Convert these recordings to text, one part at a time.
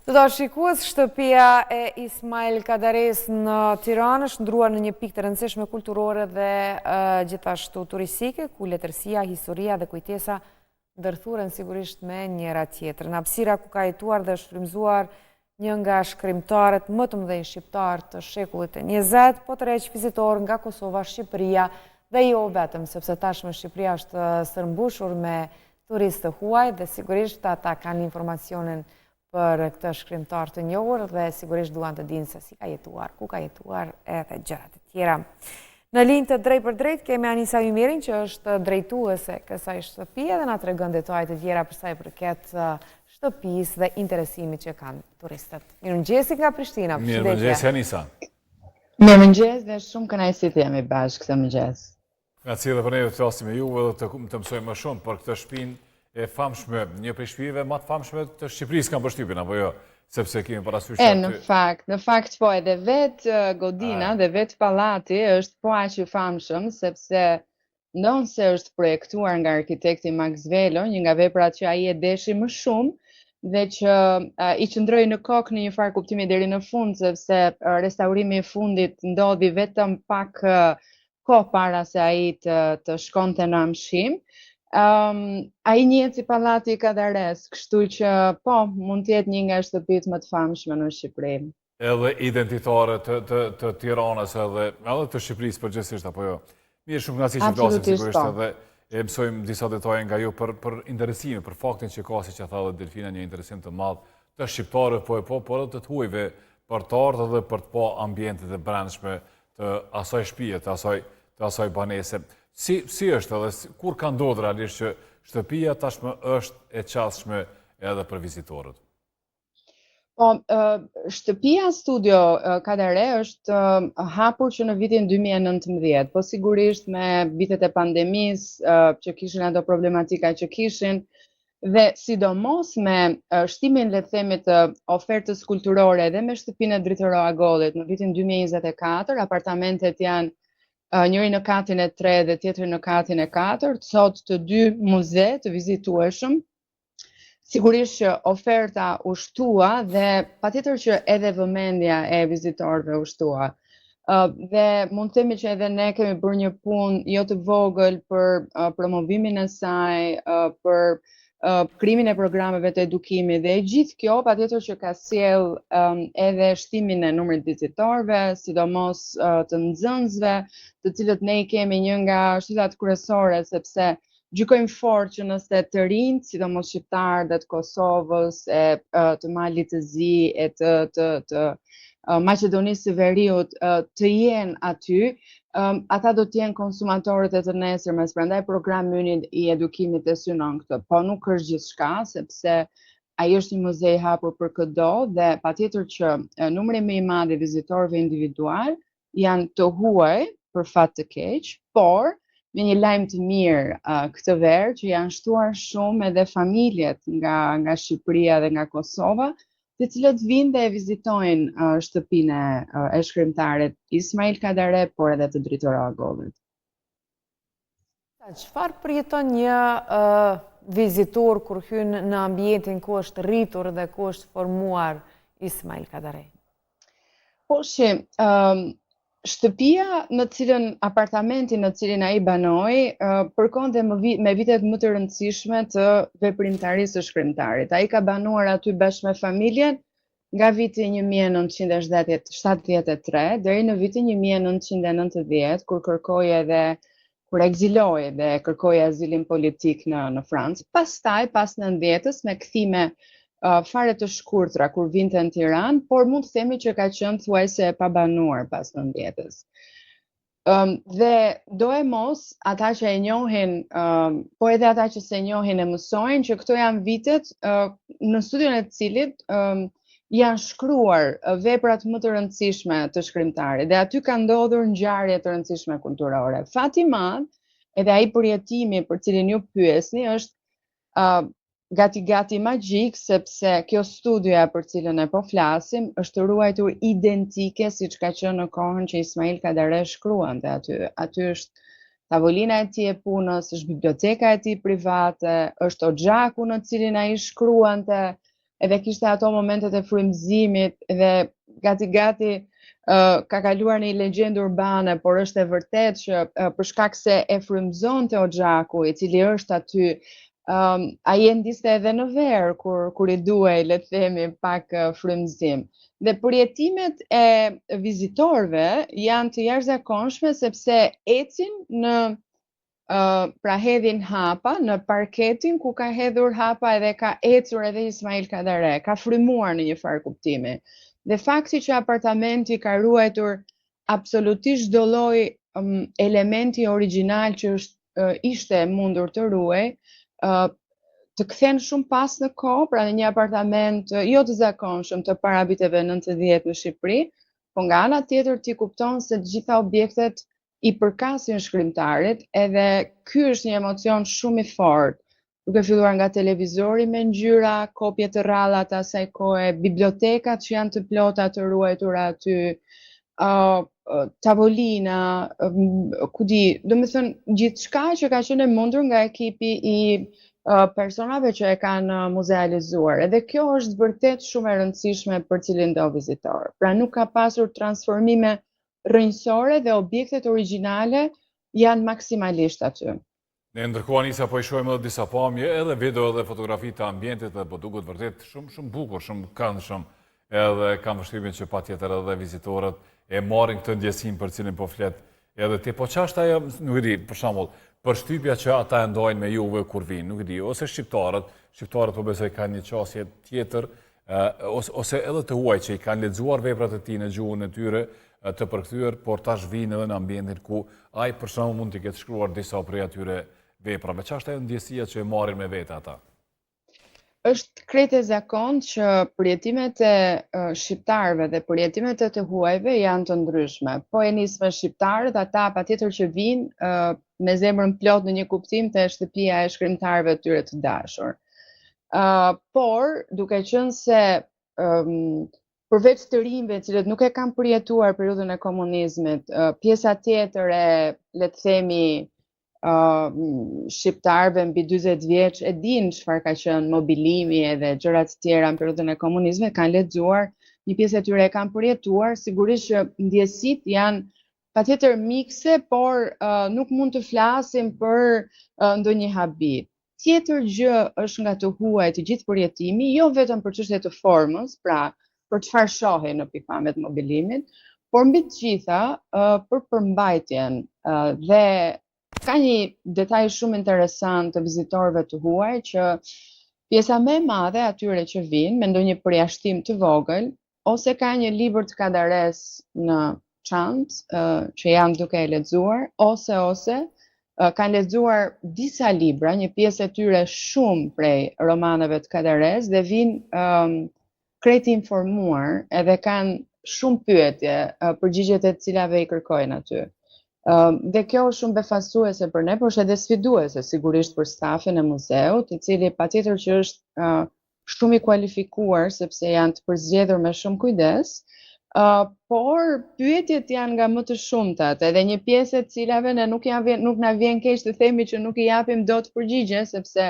Të do shikues, shtëpia e Ismail Kadares në Tiranë është ndruar në një pikë të rëndësishme kulturore dhe gjithashtu turistike, ku letërsia, historia dhe kujtesa ndërthuren sigurisht me njëra tjetër. Në hapësira ku ka jetuar dhe shfrymzuar një nga shkrimtarët më të mëdhenj shqiptar të shekullit e 20, po të req vizitor nga Kosova, Shqipëria dhe jo vetëm, sepse tashmë Shqipëria është sërmbushur me turistë huaj dhe sigurisht ata kanë informacionin për këtë shkrimtar të njohur dhe sigurisht duan të dinë se si ka jetuar, ku ka jetuar edhe gjërat e tjera. Në linjë të drejt për drejt kemi Anisa Ymirin që është drejtuese kësaj shtëpie dhe na tregon detajet e tjera për sa i përket shtëpisë dhe interesimit që kanë turistët. Mirëmëngjes nga Prishtina. Mirëmëngjes Anisa. Mirëmëngjes dhe shumë kënaqësi të jemi bashkë këtë mëngjes. Grazie dhe për ne të flasim me juve dhe të mësojmë më shumë për këtë shtëpinë e famshme, një prej shtëpive më të famshme të Shqipërisë kanë përshtypjen apo jo, sepse kemi parasysh aty. Në fakt po edhe vetë godina dhe vetë pallati është po aq i famshëm sepse ndonse është projektuar nga arkitekti Max Velo, një nga veprat që ai e deshi më shumë dhe që i qëndroi në kokë në një farë kuptimi deri në fund sepse restaurimi i fundit ndodhi vetëm pak kohë para se ai të shkonte në amshim. Ai njihet si pallati i Kadares, kështu që po, mund të jetë një nga shtëpitë më të famshme në Shqipëri. Edhe identitare të Tiranës edhe të Shqipërisë përgjithsisht apo jo. Mirë, shumë kënaqësi që flasim sigurisht edhe e mësojmë disa detaje nga ju për interesimin, për faktin që ka, siç e tha edhe Delfina, një interesim të madh të shqiptarëve por edhe të huajve për të ardhur dhe për të pa ambientet e brendshme të asaj shtëpie, të asaj banese. Si është edhe kur ka ndodhur realisht që shtëpia tashmë është e qasshme edhe për vizitorët? Po, shtëpia studio Kadare është hapur që në vitin 2019, po sigurisht me vitet e pandemisë që kishin ato problematika që kishin, dhe sidomos me shtimin le të themi të ofertës kulturore dhe me shtëpinë e Dritoro Agollit në vitin 2024, apartamentet janë njëri në katin e 3 dhe tjetri në katin e 4, sot të dy muze të vizitueshëm. Sigurisht që oferta u shtua dhe patjetër që edhe vëmendja e vizitorëve u shtua. Dhe mund të themi që edhe ne kemi bërë një punë jo të vogël për promovimin e saj, për krijimin e programeve të edukimit dhe gjithë kjo patjetër që ka sjell edhe shtimin e numrit vizitorëve, sidomos të nxënësve, të cilët ne i kemi një nga shtyllat kryesore sepse gjykojmë fort që nëse të rinjt, sidomos shqiptarë dhe të Kosovës, të Malit të Zi, e të Maqedonisë së Veriut të jenë aty, ata do të jenë konsumatorët e të nesërmes, prandaj programi ynë i edukimit e synon këtë. Po nuk është gjithçka, sepse ai është një muze i hapur për çdo dhe patjetër që numri më i madh i vizitorëve individual janë të huaj për fat të keq, por me një lajm të mirë këtë verë që janë shtuar shumë edhe familjet nga Shqipëria dhe nga Kosova, të cilët vinë dhe e vizitojnë shtëpinë e shkrimtarit Ismail Kadare, por edhe të Dritoro Agollit. Çfarë përjeton një vizitor kur hyn në ambientin ku është rritur dhe ku është formuar Ismail Kadare? Po shtëpia apartamentin në cilin ai banoi përkonte me vitet më të rëndësishme të veprimtarisë së shkrimtarit. Ai ka banuar aty bashkë me familjen nga viti 1973 deri në vitin 1990 kur ekziloi dhe kërkoi azilin politik në Francë. Pastaj pas 90-s me kthime fare të shkurtra kur vinte në Tiranë, por mund të themi që ka qenë thuajse e pabanuar pas 90-s. Dhe do e mos ata që e njohin, po edhe ata që se njohin e mësojnë që këto janë vitet në studion e cilit janë shkruar veprat më të rëndësishme të shkrimtarit dhe aty ka ndodhur ngjarje të rëndësishme kulturore. Fati i madh, edhe ai përjetimi për cilin ju pyesni është gati magjik, sepse kjo studioja për cilën e po flasim është ruajtur identike siç ka qenë në kohën që Ismail Kadare shkruante aty. Aty është tavolina e tij e punës, është biblioteka e tij private, është oxhaku në cilin ai shkruante, edhe kishte ato momentet e frymëzimit dhe gati ka kaluar një legjendë urbane, por është e vërtet që për shkak se e frymëzonte Hoxhaku, i cili është aty, ai e ndiste edhe në verë kur i duhej, le të themi, pak frymëzim. Dhe përjetimet e vizitorëve janë të jashtëzakonshme sepse ecin në pra hedhin hapa në parketin ku ka hedhur hapa edhe ka ecur edhe Ismail Kadare, ka frymuar në një farë kuptimi. Dhe fakti që apartamenti ka ruajtur absolutisht çdo lloj elementi origjinal që ishte mundur të ruaj, të kthen shumë pas në kohë, pra në një apartament jo të zakonshëm të para viteve 90 në Shqipëri, po nga ana tjetër ti kupton se të gjitha objektet i përkasin shkrimtarit, edhe ky është një emocion shumë i fortë, duke filluar nga televizori me ngjyra, kopje të rralla të asaj kohe, bibliotekat që janë të plota të ruajtura aty, tavolina, ku di, domethënë gjithçka që ka qenë e mundur nga ekipi i personave që e kanë muzealizuar. Edhe kjo është vërtet shumë e rëndësishme për cilin do vizitor. Pra nuk ka pasur transformime rrënjësore dhe objektet origjinale janë maksimalisht aty. Ne ndërkohë Anisa po i shohim edhe disa pamje, edhe video edhe fotografi të ambientit dhe po duket vërtet shumë bukur, shumë këndshëm. Edhe kam vështrimin që patjetër edhe vizitorët e marrin këtë ndjesim për cilin po flet. Edhe ti po ç'është ajo, nuk e di, për shembull, përshtypja që ata e ndajnë me juve kur vinë, nuk e di, ose shqiptarët po besoj kanë një qasje tjetër, ose edhe të huaj që i kanë lexuar veprat e tij në gjuhën e tyre, të përkthyer, por tash vinë edhe në ambientin ku ai për shembull mund të ketë shkruar disa prej atyre veprave. Ç'është ajo ndjesia që e marrin me vete ata? Është krejt e zakontë që përjetimet e shqiptarëve dhe përjetimet e të huajve janë të ndryshme. Po e nis me shqiptarët, ata patjetër që vinë me zemrën plot në një kuptim të shtëpia e shkrimtarëve të tyre të dashur. Por duke qenë se përveç të rinjve, cilët nuk e kanë përjetuar periudhën e komunizmit, pjesa tjetër e, le të themi, shqiptarëve mbi 40 vjeç e dinë çfarë ka qenë mobilimi edhe gjërat të tjera në periudhën e komunizmit, kanë lexuar, një pjesë e tyre e kanë përjetuar, sigurisht që ndjesitë janë patjetër mikse, por nuk mund të flasim për ndonjë habit. Tjetër gjë është nga të huaj të gjithë përjetimi, jo vetëm për çështje të formës, pra për çfarë shohin në pikpamjet mobilimit, por mbi të gjitha për përmbajtjen dhe ka një detaj shumë interesant të vizitorëve të huaj që pjesa më e madhe atyre që vinë me ndonjë përjashtim të vogël, ose ka një libër të Kadares në çantë që janë duke e lexuar, ose kanë lexuar disa libra, një pjesë e tyre shumë prej romaneve të Kadares dhe vinë krejt informuar edhe kanë shumë pyetje, përgjigjet e cilave i kërkojnë aty. Dhe kjo është shumë befasuese për ne, por është edhe sfiduese sigurisht për stafin e muzeut, i cili patjetër që është shumë i kualifikuar sepse janë të përzgjedhur me shumë kujdes, por pyetjet janë nga më të shumtat, edhe një pjesë e cilave ne nuk na vjen keq të themi që nuk i japim dot përgjigje, sepse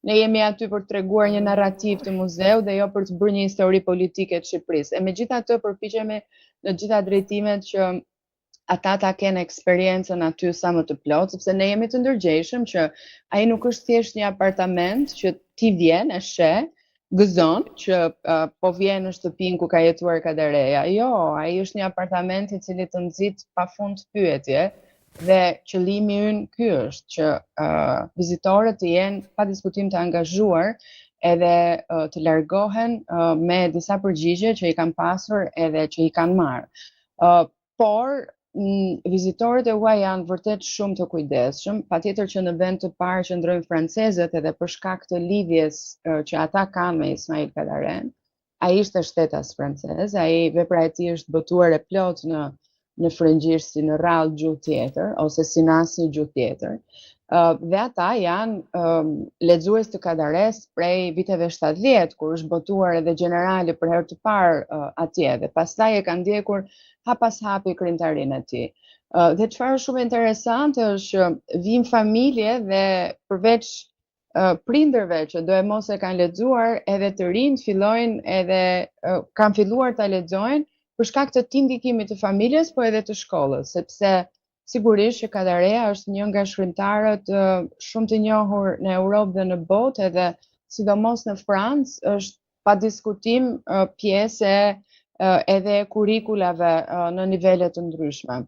ne jemi aty për të treguar një narrativ të muzeut dhe jo për të bërë një histori politike të Shqipërisë. E megjithatë përpiqemi në gjitha drejtimet që ata ta kenë eksperiencën aty sa më të plot, sepse ne jemi të ndërgjegjshëm që ai nuk është thjesht një apartament që ti vjen e sheh, gëzon që po vjen në shtëpinë ku ka jetuar Kadareja. Jo, ai është një apartament i cili të nxit pafund pyetje dhe qëllimi ynë ky është që vizitorët të jenë pa diskutim të angazhuar edhe të largohen me disa përgjigje që i kanë pasur edhe që i kanë marrë. Por vizitorët e huaj janë vërtet shumë të kujdesshëm, patjetër që në vend të parë qëndrojnë francezët edhe për shkak të lidhjes që ata kanë me Ismail Kadaren. Ai ishte shtetas francez, ai vepra e tij është botuar e plot në frëngjisht si në rrallë gjuhë tjetër ose si në asnjë gjuhë tjetër. Dhe ata janë lexues të Kadares prej viteve 70, kur është botuar edhe generali për herë të parë atje dhe pastaj e kanë ndjekur hap pas hapi krijimtarinë e tij. Dhe çfarë është shumë interesante është që vijnë familje dhe përveç prindërve që do e mos e kanë lexuar, edhe të rinjt fillojnë edhe kanë filluar ta lexojnë për shkak të këtij ndikimit të familjes, po edhe të shkollës, sepse sigurisht që Kadarea është një nga shkrimtarët shumë të njohur në Europë dhe në botë, edhe sidomos në Francë është pa diskutim pjesë edhe e kurikulave në nivele të ndryshme.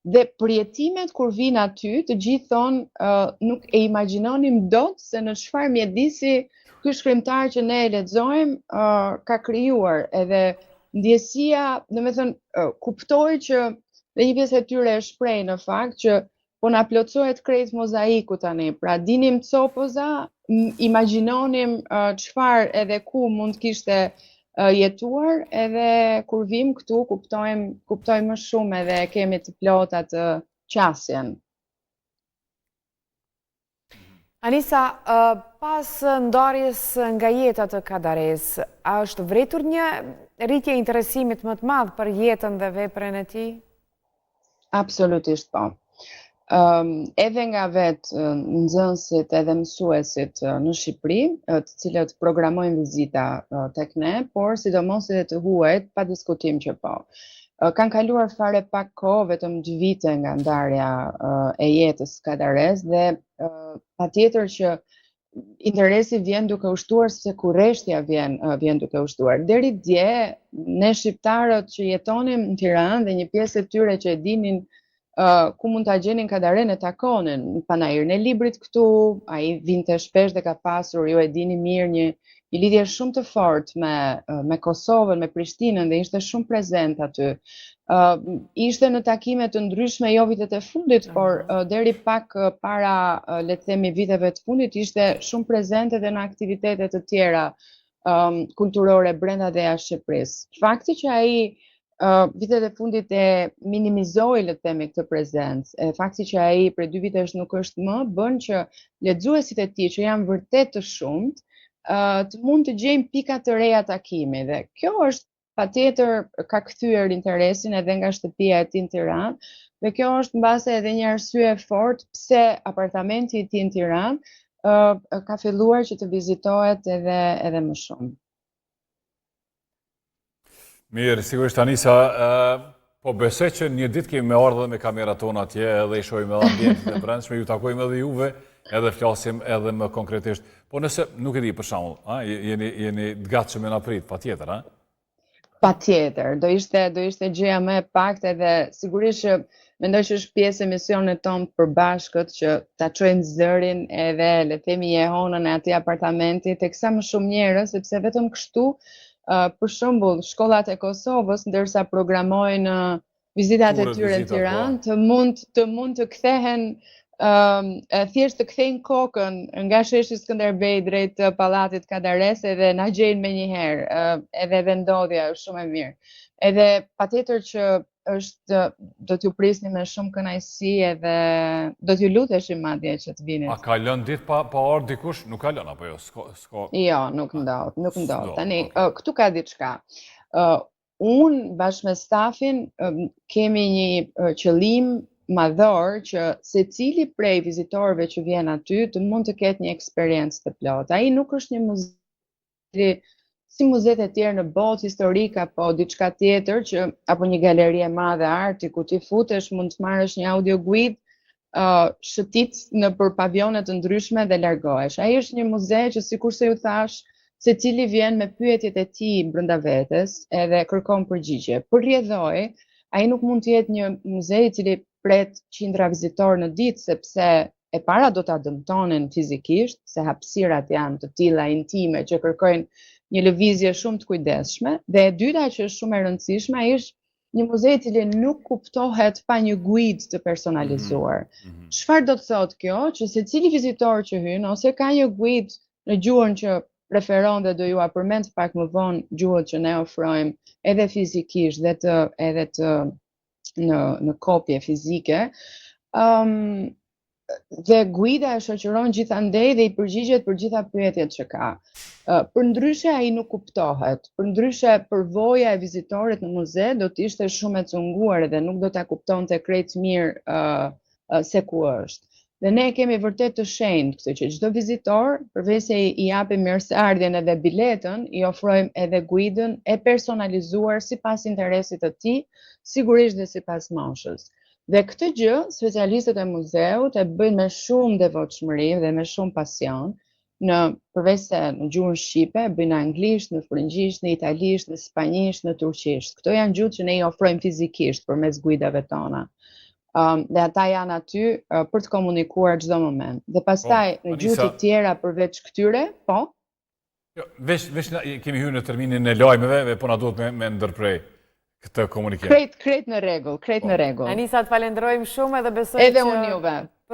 Dhe përjetimet kur vinë aty, të gjithë thonë nuk e imagjinonim dot se në çfarë mjedisi ky shkrimtar që ne e lexojmë ka krijuar, edhe ndjesia, domethënë kuptoj që dhe një pjesë e tyre e shpreh në fakt që po na plotësohet krejt mozaiku tani. Pra dinim copoza, imagjinonim çfarë edhe ku mund kishte jetuar, edhe kur vim këtu kuptojmë më shumë edhe kemi të plota të qasjen. Anisa, pas ndarjes nga jeta të Kadares, a është vretur një rritje interesimit më të madh për jetën dhe veprën e tij? Absolutisht po. Edhe nga vetë nxënësit edhe mësuesit në Shqipëri, të cilët programojnë vizita tek ne, por sidomos edhe të huajt, pa diskutim që po. Kanë kaluar fare pak kohë, vetëm 2 vite nga ndarja e jetës Kadares, dhe patjetër që interesi vjen duke u shtuar, sepse kurreshtja vjen duke u shtuar. Deri dje, ne shqiptarët që jetonim në Tiranë dhe një pjesë e tyre që e dinin ku mund ta gjenin Kadaren e takonin në panairin e librit këtu, ai vinte shpesh dhe ka pasur, ju e dini mirë, një lidhje shumë të fortë me Kosovën, me Prishtinën, dhe ishte shumë prezent aty. Ishte në takime të ndryshme, jo vitet e fundit, por deri pak para, le të themi, viteve të fundit, ishte shumë prezent edhe në aktivitete të tjera kulturore brenda dhe jashtë Shqipërisë. Fakti që ai vitet e fundit e minimizoi, le të themi, këtë prezencë, fakti që ai prej 2 vitesh nuk është më, bën që lexuesit e tij, që janë vërtet të shumt, të mund të gjejmë pika të reja takimi, dhe kjo është patjetër ka kthyer interesin edhe nga shtëpia e tij në Tiranë, dhe kjo është mbase edhe një arsye fort pse apartamenti i tij në Tiranë ka filluar që të vizitohet edhe më shumë. Mirë, sigurisht Anisa, po besoj që një ditë kemi me ardhur me kamerat tona atje edhe i shohim edhe ambientin e brendshëm, ju takojmë edhe juve, edhe flasim edhe më konkretisht. Po nëse nuk e di për shembull, jeni të gatshëm me na prit, patjetër, Patjetër, do ishte gjëja më e paktë, edhe sigurisht që mendoj që është pjesë e misionit tonë të përbashkët që ta çojnë zërin edhe le të themi jehonën e atij apartamenti teksa më shumë njerëz, sepse vetëm kështu për shembull, shkollat e Kosovës, ndërsa programojnë vizitat e tyre në Tiranë, të mund të kthehen, thjesht të kthejnë kokën nga sheshi Skënderbej drejt pallatit Kadares edhe na gjejnë menjëherë, edhe vendodhja është shumë e mirë. Edhe patjetër që do t'ju prisni me shumë kënaqësi, edhe do t'ju luteshim madje që të vini. A ka lënë ditë pa ardhur dikush? Nuk ka lënë apo jo? Jo, nuk ndodh. Tani këtu ka diçka. Unë bashkë me stafin kemi një qëllim madhor që secili prej vizitorëve që vjen aty të mund të ketë një eksperiencë të plotë. Ai nuk është një muze si muzet e tjerë në botë historik apo diçka tjetër që apo një galeri e madhe arti ku ti futesh, mund të marrësh një audio guide, shëtit në për pavione të ndryshme dhe largohesh. Ai është një muze që sikurse ju thash, secili vjen me pyetjet e tij brenda vetes edhe kërkon përgjigje. Përrjedhoi, ai nuk mund të jetë një muze i cili pret qindra vizitorë në ditë, sepse e para do ta dëmtonin fizikisht, se hapësirat janë të tilla intime që kërkojnë një lëvizje shumë të kujdesshme, dhe e dyta që është shumë e rëndësishme, ai është një muze i cili nuk kuptohet pa një guide të personalizuar. Çfarë do të thotë kjo? Që secili vizitor që hyn ose ka një guide në gjuhën që preferon, dhe do ju përmend pak më vonë gjuhët që ne ofrojmë edhe fizikisht edhe në kopje fizike, dhe guida e shoqëron gjithandej dhe i përgjigjet për gjitha pyetjet që ka. Përndryshe ai nuk kuptohet. Përndryshe përvoja e vizitorit në muze do të ishte shumë e cunguar dhe nuk do ta kuptonte krejt mirë se ku është. Dhe ne kemi vërtet të shenjtë këtë që çdo vizitor, përveç se i japim mirëseardhjen edhe biletën, i ofrojmë edhe guidën e personalizuar sipas interesit të tij, sigurisht dhe sipas moshës. Dhe këtë gjë, specialistët e muzeut e bëjnë me shumë devotshmëri dhe me shumë pasion, përveç se në gjuhën shqipe, bëjnë në anglisht, në frëngjisht, në italisht, në spanjisht, në turqisht. Këto janë gjuhët që ne i ofrojmë fizikisht përmes guidave tona. Dhe ata janë aty për të komunikuar çdo moment. Dhe pastaj në gjuhë të tjera përveç këtyre, po? Veç kemi hyrë në terminin e lajmeve, po na duhet me ndërprej këtë komunikim. Krejt në rregull, krejt në rregull. Anisa, të falenderojmë shumë edhe besoj që... Edhe unë juve.